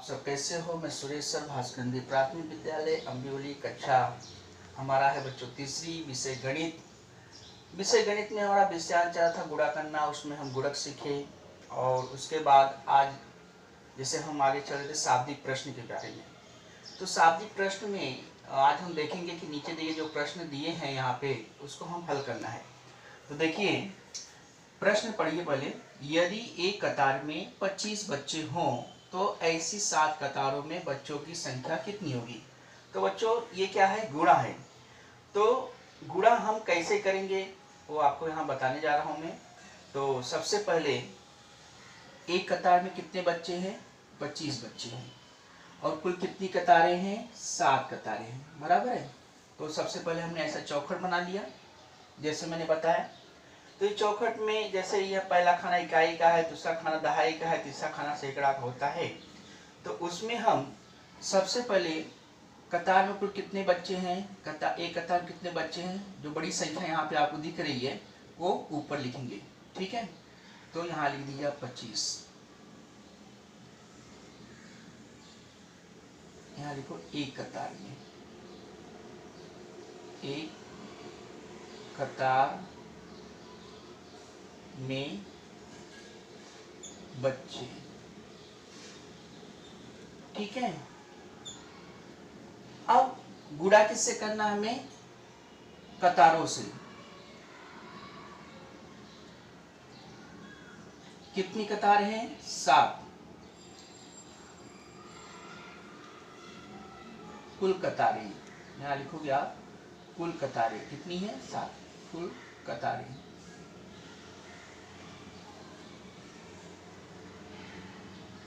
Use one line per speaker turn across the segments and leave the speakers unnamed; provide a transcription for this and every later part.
सब कैसे हो। मैं सुरेश सर, भास्करंदी प्राथमिक विद्यालय अम्बिवली। कक्षा हमारा है बच्चों तीसरी, विषय गणित। विषय गणित में हमारा विषयांश चला था गुणा करना, उसमें हम गुणक सीखे। और उसके बाद आज जैसे हम आगे चल रहे थे शाब्दिक प्रश्न के बारे में। तो शाब्दिक प्रश्न में आज हम देखेंगे कि नीचे दिए जो प्रश्न दिए हैं यहाँ पे उसको हम हल करना है। तो देखिए प्रश्न पढ़िए पहले। यदि एक कतार में 25 बच्चे हों तो ऐसी 7 कतारों में बच्चों की संख्या कितनी होगी। तो बच्चों ये क्या है, गुणा है। तो गुणा हम कैसे करेंगे वो आपको यहाँ बताने जा रहा हूँ मैं। तो सबसे पहले एक कतार में कितने बच्चे हैं, 25 बच्चे हैं। और कुल कितनी कतारें हैं, 7 कतारें हैं, बराबर है। तो सबसे पहले हमने ऐसा चौखट बना लिया जैसे मैंने बताया। तो इस चौखट में जैसे यह पहला खाना इकाई का है, दूसरा खाना दहाई का है, तीसरा खाना सैकड़ा का होता है। तो उसमें हम सबसे पहले कतार में कुल कितने बच्चे हैं, एक कतार में कितने बच्चे हैं, जो बड़ी संख्या यहाँ पे आपको दिख रही है वो ऊपर लिखेंगे, ठीक है। तो यहाँ लिख दिया 25। यहाँ लिखो एक कतार में, एक कतार में बच्चे, ठीक है। अब गुणा किससे करना है हमें, कतारों से। कितनी कतार है, 7। कुल कतारें यहाँ लिखोगे आप, कुल कतारें कितनी है, 7 कुल कतारें।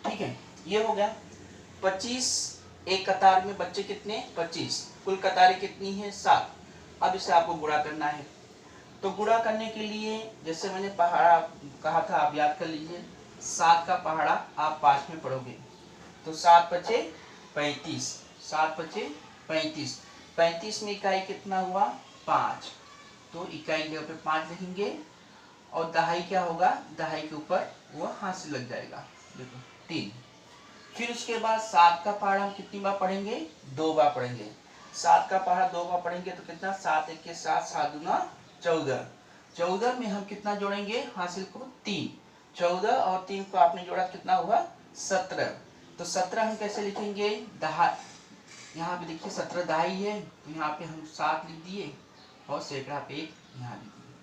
ठीक है, ये हो गया 25। एक कतार में बच्चे कितने, 25। कुल कतारें कितनी है, 7। अब इसे आपको गुणा करना है। तो गुणा करने के लिए जैसे मैंने पहाड़ा कहा था आप याद कर लीजिए। 7 का पहाड़ा आप 5 में पढ़ोगे तो 7 बचे 35। 7 बचे 35। 35 में इकाई कितना हुआ, 5। तो इकाई के ऊपर 5 लिखेंगे। और दहाई क्या होगा, दहाई के ऊपर वो हाथ से लग जाएगा, देखो 3। फिर उसके बाद 7 का पहाड़ा हम कितनी बार पढ़ेंगे, 2 बार पढ़ेंगे। 7 का पहाड़ा 2 बार पढ़ेंगे तो कितना, 7 1 के 7, 7 दूना 14। 14 में हम कितना जोड़ेंगे, हासिल को 3। 14 और 3 को आपने जोड़ा कितना हुआ, 17। तो 17 हम कैसे लिखेंगे, दहाई। यहाँ पे देखिए 17 दहाई है तो यहाँ पे हम 7 लिख दिए और सैकड़ा पे 1 यहाँ लिख दिए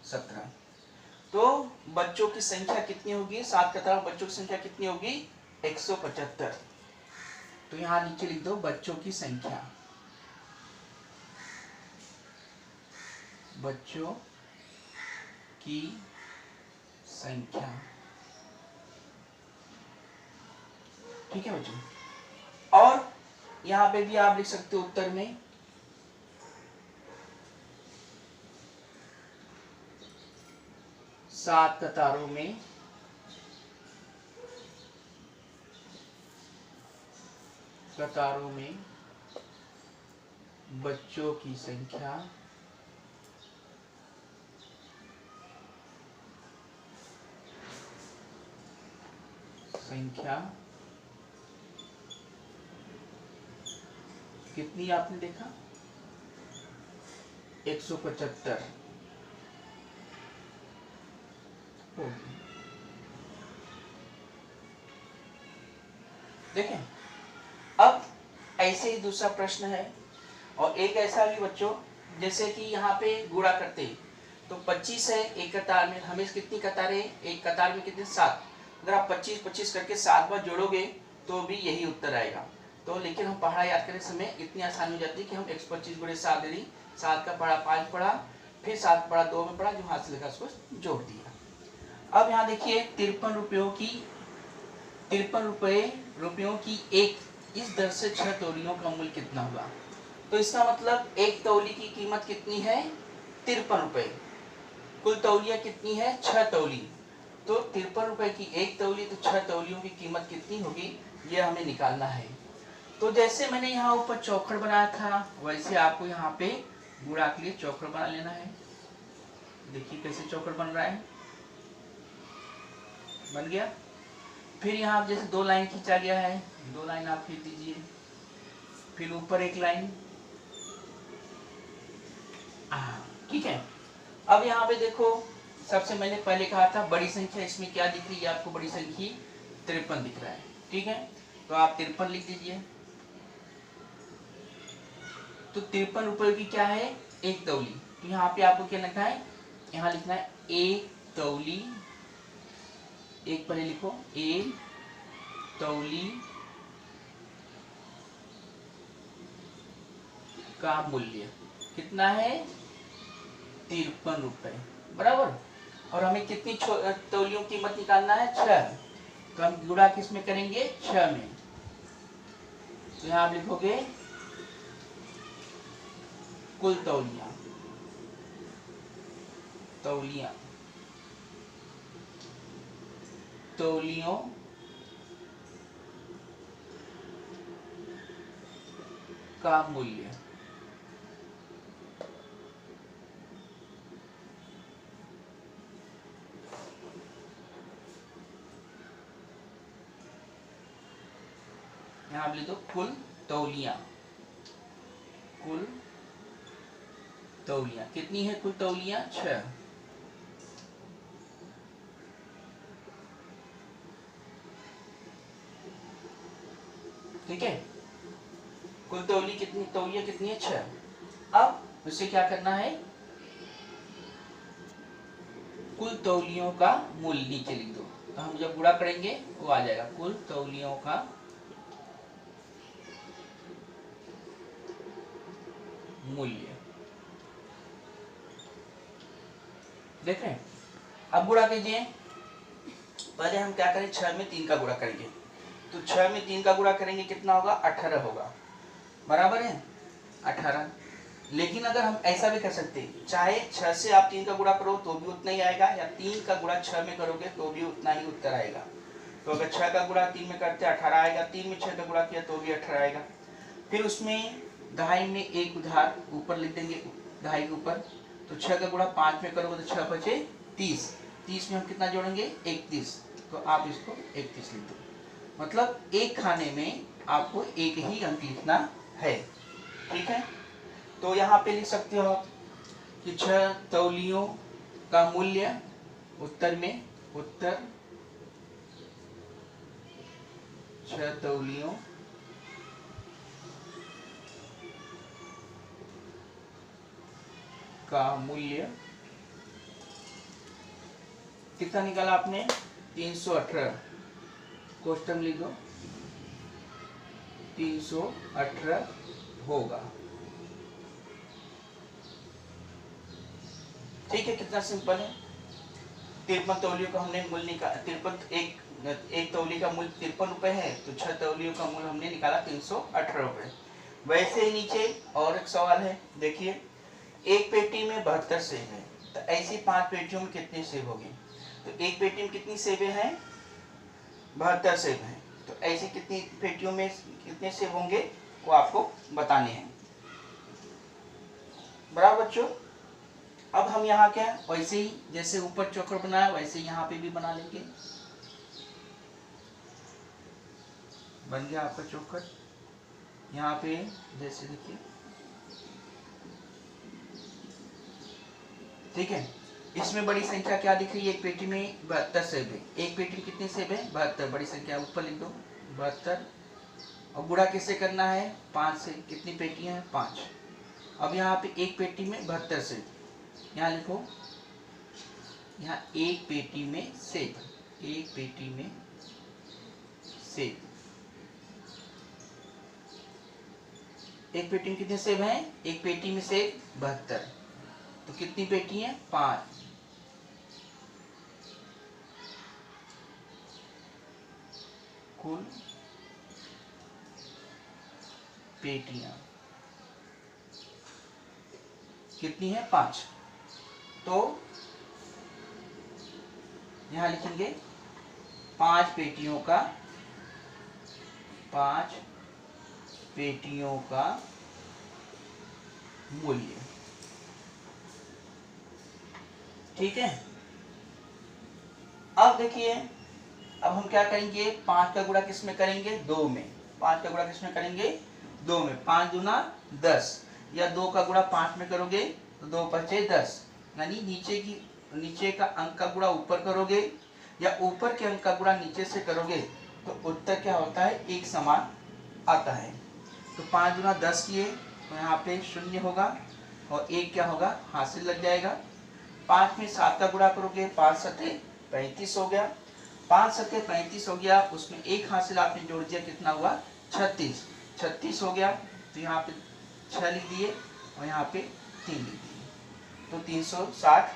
17। तो बच्चों की संख्या कितनी होगी, 7 कतार में बच्चों की संख्या कितनी होगी, 175। तो यहाँ नीचे लिख दो बच्चों की संख्या, बच्चों की संख्या, ठीक है बच्चों। और यहाँ पे भी आप लिख सकते हो उत्तर में 7 कतारों में बच्चों की संख्या कितनी आपने देखा, 175 होगी। देखें अब ऐसे ही दूसरा प्रश्न है। और एक ऐसा भी बच्चों जैसे कि यहाँ पे गुणा करते तो 25 है एक कतार में, हमें कितनी कतारें, एक कतार में कितने, 7। अगर आप 25 25 करके 7 बार जोड़ोगे तो भी यही उत्तर आएगा। तो लेकिन हम पहाड़ा याद करने समय इतनी आसानी हो जाती है कि हम 125 गुणे 7 दे दी, 7 का पहाड़ा 5 पढ़ा, फिर 7 पढ़ा 2 में पढ़ा, जो हाथ से लगा उसको जोड़ दिया। अब यहाँ देखिए 53 रुपयों की एक इस दर से 6 तौलियों का मूल्य कितना हुआ। तो इसका मतलब एक तौली की कीमत कितनी है, 53 रुपए। कुल तौलिया कितनी है, 6 तौली। तो 53 रुपए की एक तौली, तो 6 तौलियों की कीमत कितनी होगी, ये हमें निकालना है। तो जैसे मैंने यहाँ ऊपर चौखट बनाया था वैसे आपको यहाँ पे गुणा के लिए चौखट बना लेना है। देखिए कैसे चौखट बन रहा है, बन गया। फिर यहाँ जैसे 2 लाइन खींचा गया है, दो लाइन आप खींच दीजिए, फिर ऊपर एक लाइन। ठीक है। अब यहाँ पे देखो, सबसे मैंने पहले कहा था बड़ी संख्या, इसमें क्या दिख रही है आपको? बड़ी संख्या 53 दिख रहा है। ठीक है, तो आप 53 लिख दीजिए। तो 53 रुपए की क्या है? एक तौली। तो यहाँ पे आपको क्या लिखना है? यहाँ लिखना है एक तौली, एक पहले लिखो, एक तौली का मूल्य कितना है? 53 रुपए, बराबर। और हमें कितनी तौलियों की कीमत निकालना है? 6। तो हम गुणा किस में करेंगे? 6 में। तो यहाँ आप लिखोगे कुल तौलियां, तौलियां, तौलियों का मूल्य। यहाँ आप लिख दो कुल तौलियां। कुल तौलियां कितनी है? कुल तौलियां 6। ठीक है, कुल तौली कितनी, तौलियां कितनी है? 6। अब उसे क्या करना है? कुल तौलियों का मूल्य नीचे लिख दो। तो हम जब गुणा करेंगे वो आ जाएगा कुल तौलियों का मूल्य। देख रहे हैं? अब गुणा कीजिए। पहले हम क्या करें? 6 में 3 का गुणा करेंगे। तो 6 में 3 का गुणा करेंगे, कितना होगा? 18 होगा, बराबर है 18। लेकिन अगर हम ऐसा भी कर सकते हैं, चाहे 6 से आप 3 का गुणा करो तो भी उतना ही आएगा, या 3 का गुणा 6 में करोगे तो भी उतना ही उत्तर आएगा। तो अगर 6 का गुणा 3 में करते 18 आएगा, 3 में 6 का गुणा किया तो भी 18 आएगा। फिर उसमें दहाई में एक उधार ऊपर लिख देंगे, दहाई के ऊपर। तो 6 का गुणा 5 में करोगे तो 6 बचे 30। 30 में हम कितना जोड़ेंगे? 31। तो आप इसको 31 लिख दो। मतलब एक खाने में आपको एक ही अंक लिखना है। ठीक है, तो यहाँ पे लिख सकते हो आप कि 6 तौलियों का मूल्य, उत्तर में, उत्तर 6 तौलियों का मूल्य कितना निकाला आपने? 318। क्वेश्चन लिख दो, 318 होगा। ठीक है, कितना सिंपल है। 53 तौलियों का हमने मूल्य निकाला, 53 एक तौली का मूल्य 53 रुपए है, तो 6 तौलियों का मूल्य हमने निकाला 318 रुपए। वैसे ही नीचे और एक सवाल है, देखिए। एक पेटी में 72 सेब है, तो ऐसी 5 पेटियों में कितने सेब होंगे? तो एक पेटी में कितनी सेबें हैं? 72 सेब हैं। तो ऐसी कितनी पेटियों में कितने सेब होंगे वो आपको बताने हैं, बराबर बच्चों। अब हम यहाँ क्या, वैसे ही जैसे ऊपर चौकर बनाया वैसे यहाँ पे भी बना लेंगे। बन गया आपका चौकर। यहाँ पे जैसे देखिए, ठीक है। इसमें बड़ी संख्या क्या दिख रही है? एक पेटी में 72 सेब है। एक पेटी में कितने सेब है? 72। बड़ी संख्या ऊपर लिख दो 72। और गुणा किससे करना है? 5 से। कितनी पेटियां हैं? 5। अब यहाँ पे एक पेटी में 72 सेब, यहाँ लिखो, यहाँ एक पेटी में सेब, एक पेटी में सेब। एक पेटी में कितने सेब हैं? एक पेटी में सेब 72। तो कितनी पेटी हैं? 5। कुल पेटियां कितनी है? 5। तो यहां लिखेंगे 5 पेटियों का, 5 पेटियों का मूल्य। ठीक है। अब देखिए, अब हम क्या करेंगे? 5 का गुणा किस में करेंगे? 2 में। 5 का गुणा किसमें करेंगे? 2 में। 5 दूना 10, या 2 का गुणा 5 में करोगे तो 2 पचे 10, यानी नीचे का अंक का गुणा ऊपर करोगे या ऊपर के अंक का गुणा नीचे से करोगे तो उत्तर क्या होता है? एक समान आता है। तो 5 दूना 10 किए तो यहाँ पे 0 होगा और 1 क्या होगा? हासिल लग जाएगा। 5 में 7 का गुणा करोगे, 5 सत्ते 35 हो गया। 5 सत्ते 35 हो गया, उसमें 1 हासिल आपने जोड़ दिया, कितना हुआ? 36। 36 हो गया तो यहाँ पे 6 लिख दिए और यहाँ पे 3 लिख दिए, तो 360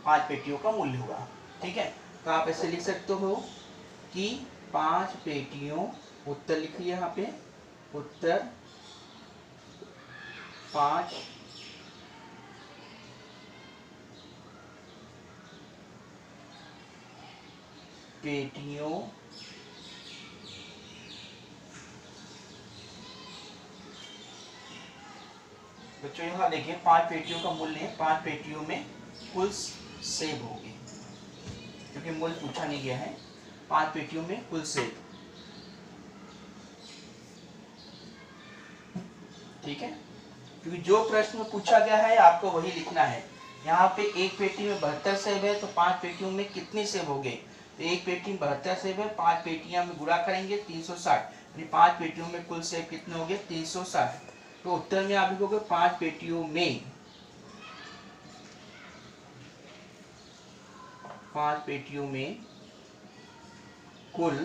5 पेटियों का मूल्य हुआ। ठीक है, तो आप ऐसे लिख सकते हो कि 5 पेटियों, उत्तर लिखिए यहाँ पे, उत्तर 5 पेटियों बच्चों यहाँ देखिए 5 पेटियों का मूल्य है, 5 पेटियों में कुल सेब होंगे, क्योंकि मूल्य पूछा नहीं गया है। 5 पेटियों में कुल सेब, ठीक है, क्योंकि जो प्रश्न पूछा गया है आपको वही लिखना है। यहाँ पे एक पेटी में 72 सेब है तो 5 पेटियों में कितने सेब होंगे? तो एक पेटी में 72 सेब है, 5 पेटियां में गुणा करेंगे 360, यानी 5 पेटियों में कुल सेब कितने होंगे? 360। तो उत्तर में आप लिखोगे 5 पेटियों में, 5 पेटियों में कुल,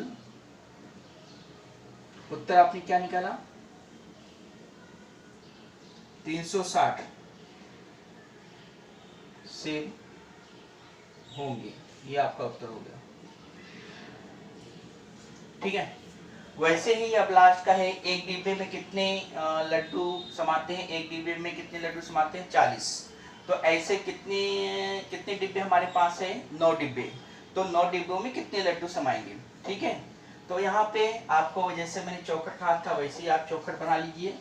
उत्तर आपने क्या निकाला? 360 सेब होंगे, ये आपका उत्तर हो गया। ठीक है, वैसे ही अब लास्ट का है, एक डिब्बे में कितने लड्डू समाते हैं? एक डिब्बे में कितने लड्डू समाते हैं? 40। तो ऐसे कितने डिब्बे हमारे पास है? 9 डिब्बे। तो 9 डिब्बों में कितने लड्डू समाएंगे? ठीक है, तो यहाँ पे आपको जैसे मैंने चौखट कहा था वैसे ही आप चौखट बना लीजिए।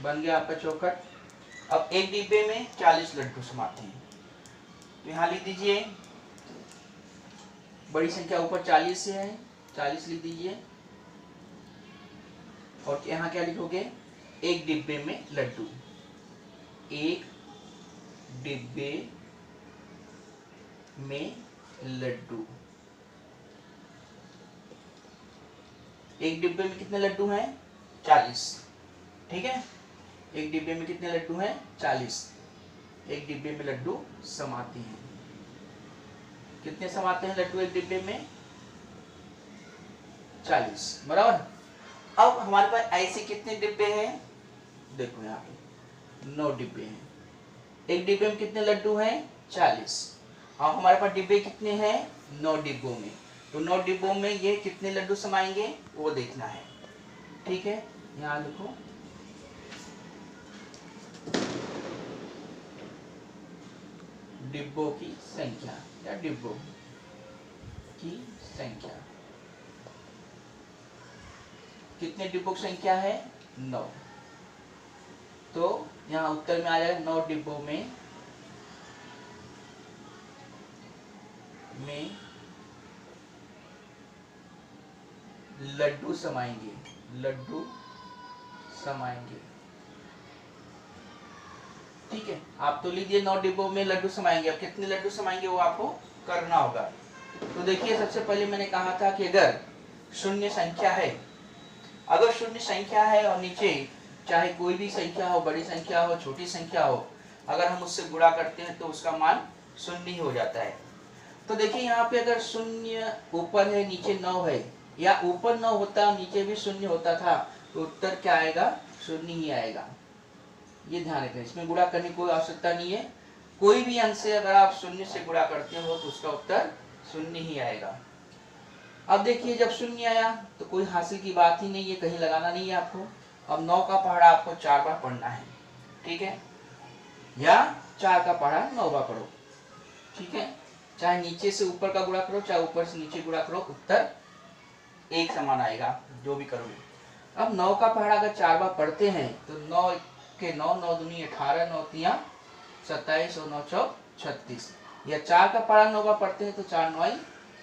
बन गया आपका चौखट। अब एक डिब्बे में 40 लड्डू समाते हैं, तो यहाँ लिख दीजिए, बड़ी संख्या ऊपर 40 से है, 40 लिख दीजिए, और यहाँ क्या लिखोगे? एक डिब्बे में लड्डू, एक डिब्बे में लड्डू। एक डिब्बे में कितने लड्डू हैं? 40। ठीक है, एक डिब्बे में कितने लड्डू हैं? 40। एक डिब्बे में लड्डू समाते हैं, कितने समाते हैं लड्डू एक डिब्बे में? 40, बराबर। अब हमारे पास ऐसे कितने डिब्बे हैं? देखो यहाँ पे 9 डिब्बे हैं, एक डिब्बे में कितने लड्डू हैं? 40। अब हमारे पास डिब्बे कितने हैं? 9 डिब्बों में, तो 9 डिब्बों में ये कितने लड्डू समाएंगे वो देखना है। ठीक है, यहाँ लिखो, डिब्बों की संख्या या डिब्बों की संख्या, कितने डिब्बों की संख्या है? 9। तो यहाँ उत्तर में आ जाएगा 9 डिब्बों में लड्डू समाएंगे, लड्डू समाएंगे। ठीक है, आप तो लीजिए 9 डिब्बों में लड्डू समाएंगे, अब कितने लड्डू समाएंगे वो आपको करना होगा। तो देखिए, सबसे पहले मैंने कहा था कि अगर शून्य संख्या है, अगर शून्य संख्या है और नीचे चाहे कोई भी संख्या हो, बड़ी संख्या हो, छोटी संख्या हो, अगर हम उससे गुणा करते हैं तो उसका मान शून्य ही हो जाता है। तो देखिए यहाँ पे अगर शून्य ऊपर है नीचे 9 है, या ऊपर 9 होता नीचे भी शून्य होता था, तो उत्तर क्या आएगा? शून्य ही आएगा। ये ध्यान रखें, इसमें गुणा करने की कोई आवश्यकता नहीं है। कोई भी अंक से अगर आप शून्य से गुणा करते हो तो उसका उत्तर शून्य ही आएगा। अब देखिए, जब शून्य आया तो कोई हासिल की बात ही नहीं है, कहीं लगाना नहीं है आपको। अब 9 का पहाड़ा आपको 4 बार पढ़ना है, ठीक है, या 4 का पहाड़ा 9 बार पढ़ो, ठीक है, चाहे नीचे से ऊपर का गुणा करो, चाहे ऊपर से नीचे गुणा करो, उत्तर एक समान आएगा जो भी करोगे। अब 9 का पहाड़ा अगर 4 बार पढ़ते हैं तो 9 के 9, 9 दूनी 18, 9 तियां 27 और 9 चौक 36, या 4 का पारा 9 का पढ़ते हैं तो 4 9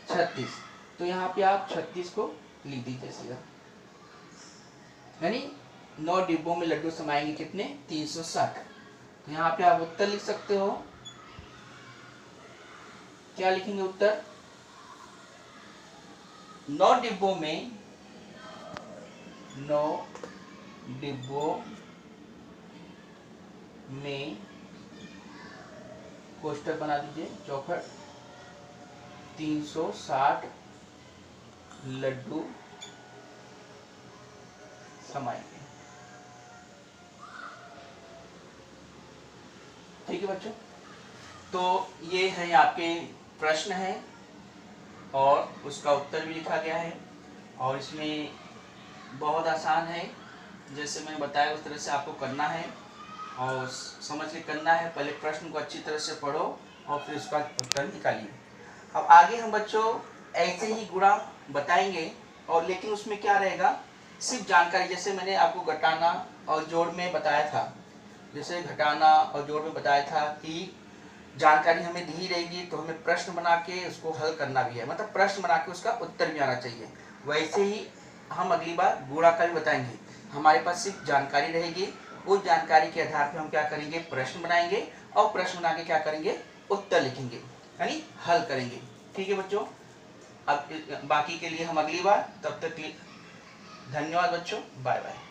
36, तो यहाँ पे आप 36 को लिख दीजिए सीधा, यानी 9 डिब्बों में लड्डू समाएंगे कितने, 360। तो यहाँ पे आप उत्तर लिख सकते हो, क्या लिखेंगे उत्तर, 9 डिब्बों में, 9 डिब्बों में कोष्ठक बना दीजिए चौखट, 360 लड्डू समाएंगे। ठीक है बच्चों, तो ये है आपके प्रश्न है और उसका उत्तर भी लिखा गया है, और इसमें बहुत आसान है, जैसे मैंने बताया उस तरह से आपको करना है और समझ के करना है। पहले प्रश्न को अच्छी तरह से पढ़ो और फिर उसका उत्तर निकालिए। अब आगे हम बच्चों ऐसे ही गुणा बताएंगे, और लेकिन उसमें क्या रहेगा, सिर्फ जानकारी, जैसे मैंने आपको घटाना और जोड़ में बताया था, जैसे घटाना और जोड़ में बताया था कि जानकारी हमें दी रहेगी तो हमें प्रश्न बना के उसको हल करना भी है, मतलब प्रश्न बना के उसका उत्तर भी आना चाहिए। वैसे ही हम अगली बार गुणा का भी बताएंगे, हमारे पास सिर्फ जानकारी रहेगी, उस जानकारी के आधार पर हम क्या करेंगे, प्रश्न बनाएंगे और प्रश्न बना के क्या करेंगे, उत्तर लिखेंगे, यानी हल करेंगे। ठीक है बच्चों, अब बाकी के लिए हम अगली बार, तब तक धन्यवाद बच्चों, बाय बाय।